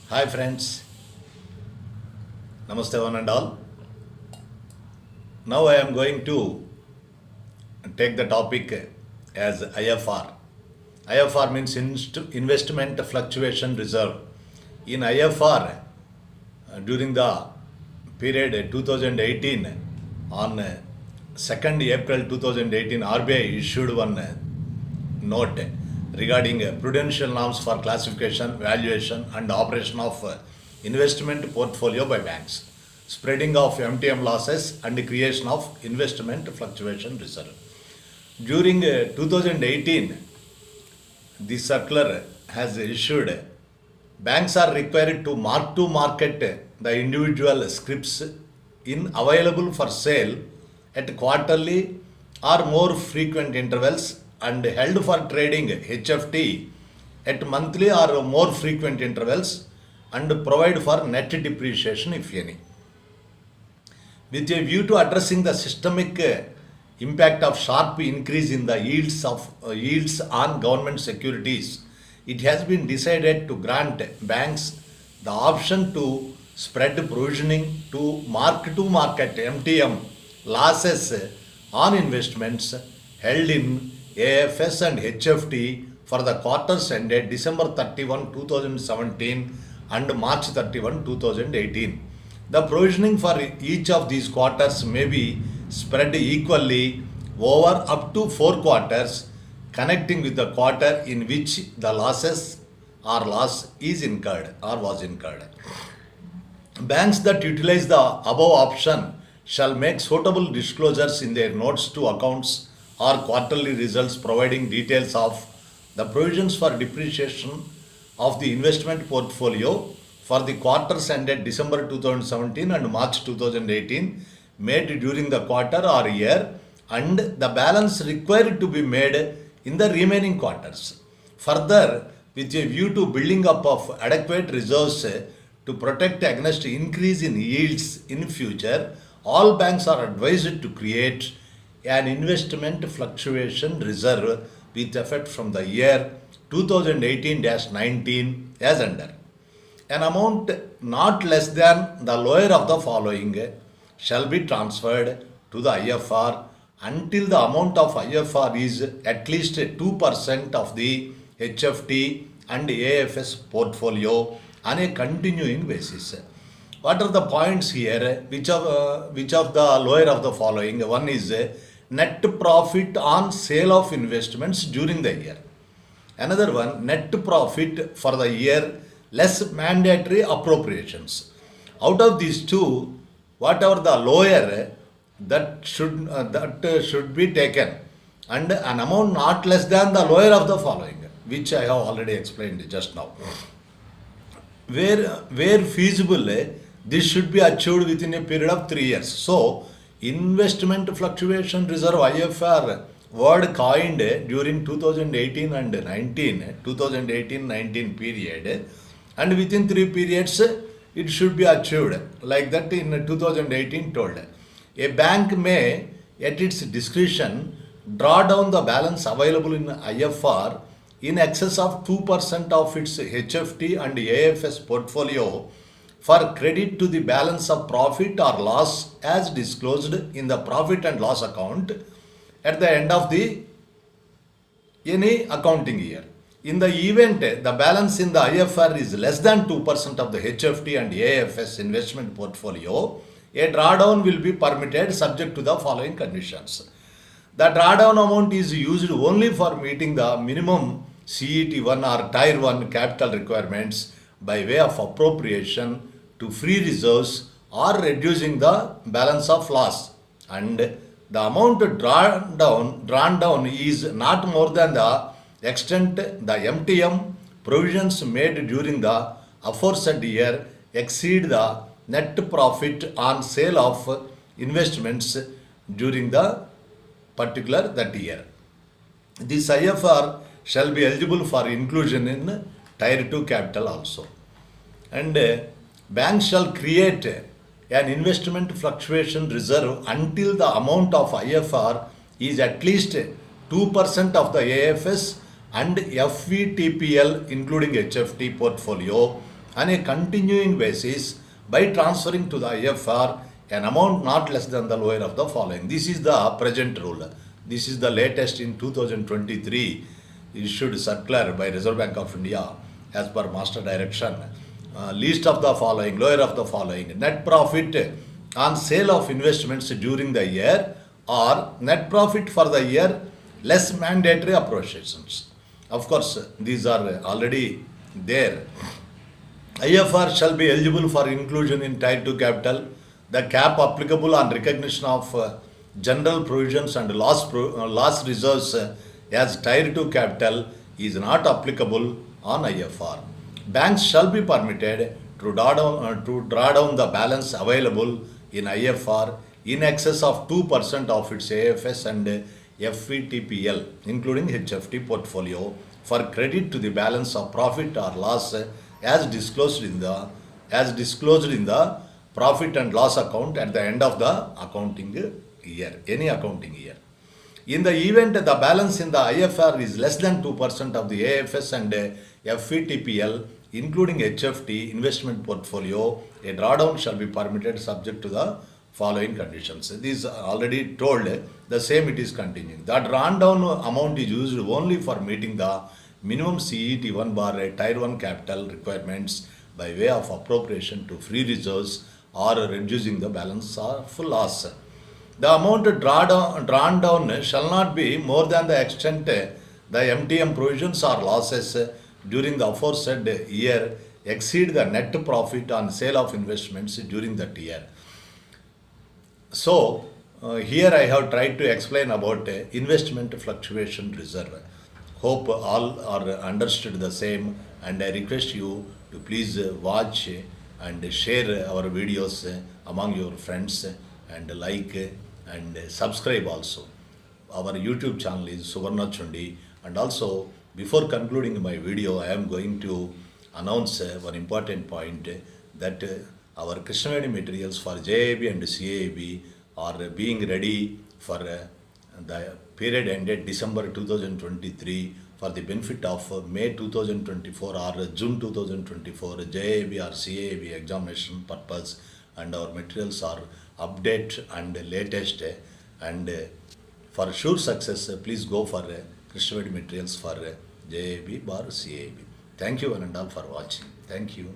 Hi friends, Namaste one and all. Now I am going to take the topic as IFR. IFR means Investment Fluctuation Reserve. In IFR, during the period 2018, on 2nd April 2018, RBI issued one note regarding prudential norms for classification, valuation and operation of investment portfolio by banks, spreading of MTM losses and creation of investment fluctuation reserve. During 2018, the circular has issued, banks are required to mark to market the individual scrips in available for sale at quarterly or more frequent intervals and held for trading HFT at monthly or more frequent intervals and provide for net depreciation if any. With a view to addressing the systemic impact of sharp increase in the yields on government securities, it has been decided to grant banks the option to spread provisioning to market MTM losses on investments held in AFS and HFT for the quarters ended December 31, 2017 and March 31, 2018. The provisioning for each of these quarters may be spread equally over up to 4 quarters, connecting with the quarter in which the loss is incurred or was incurred. Banks that utilize the above option shall make suitable disclosures in their notes to accounts or quarterly results providing details of the provisions for depreciation of the investment portfolio for the quarters ended December 2017 and March 2018 made during the quarter or year and the balance required to be made in the remaining quarters. Further, with a view to building up of adequate reserves to protect against increase in yields in future, all banks are advised to create an investment fluctuation reserve with effect from the year 2018-19 as under. An amount not less than the lower of the following shall be transferred to the IFR until the amount of IFR is at least 2% of the HFT and AFS portfolio on a continuing basis. What are the points here? Which of the lower of the following? One is net profit on sale of investments during the year. Another one, net profit for the year less mandatory appropriations. Out of these two, whatever the lower that should be taken, and an amount not less than the lower of the following, which I have already explained just now. Where feasible, this should be achieved within a period of 3 years. So, investment fluctuation reserve IFR word coined during 2018 and 2018-19 period, and within 3 periods it should be achieved, like that in 2018 told. A bank may at its discretion draw down the balance available in IFR in excess of 2% of its HFT and AFS portfolio for credit to the balance of profit or loss as disclosed in the profit and loss account at the end of any accounting year. In the event the balance in the IFR is less than 2% of the HFT and AFS investment portfolio, a drawdown will be permitted subject to the following conditions. The drawdown amount is used only for meeting the minimum CET1 or Tier 1 capital requirements by way of appropriation to free reserves or reducing the balance of loss, and the amount drawn down is not more than the extent the MTM provisions made during the aforesaid year exceed the net profit on sale of investments during the particular that year. This IFR shall be eligible for inclusion in Tier 2 capital also. And banks shall create an investment fluctuation reserve until the amount of IFR is at least 2% of the AFS and FVTPL including HFT portfolio on a continuing basis by transferring to the IFR an amount not less than the lower of the following. This is the present rule. This is the latest in 2023 issued circular by Reserve Bank of India as per master direction. Least of the following, lower of the following: net profit on sale of investments during the year, or net profit for the year less mandatory appropriations. Of course, these are already there. IFR shall be eligible for inclusion in Tier 2 capital. The cap applicable on recognition of general provisions and loss reserves as Tier 2 capital is not applicable on IFR. Banks shall be permitted to draw down the balance available in IFR in excess of 2% of its AFS and FVTPL, including HFT portfolio, for credit to the balance of profit or loss as disclosed in the profit and loss account at the end of the accounting year, any accounting year. In the event the balance in the IFR is less than 2% of the AFS and FVTPL, including HFT investment portfolio, a drawdown shall be permitted subject to the following conditions. This already told, the same it is continuing. The drawn down amount is used only for meeting the minimum CET1 bar Tier 1 capital requirements by way of appropriation to free reserves or reducing the balance of loss. The amount drawn down shall not be more than the extent the MTM provisions or losses during the aforesaid year exceed the net profit on sale of investments during that year. So, here I have tried to explain about investment fluctuation reserve. Hope all are understood the same, and I request you to please watch and share our videos among your friends, and like and subscribe also. Our YouTube channel is Suvarna Chundi, and also before concluding my video, I am going to announce one important point that our Krishnavedi materials for JAB and CAB are being ready for the period ended December 2023 for the benefit of May 2024 or June 2024 JAB or CAB examination purpose, and our materials are update and latest, and for sure success please go for Krishnavedi materials for JAB or CAB. Thank you one and all for watching. Thank you.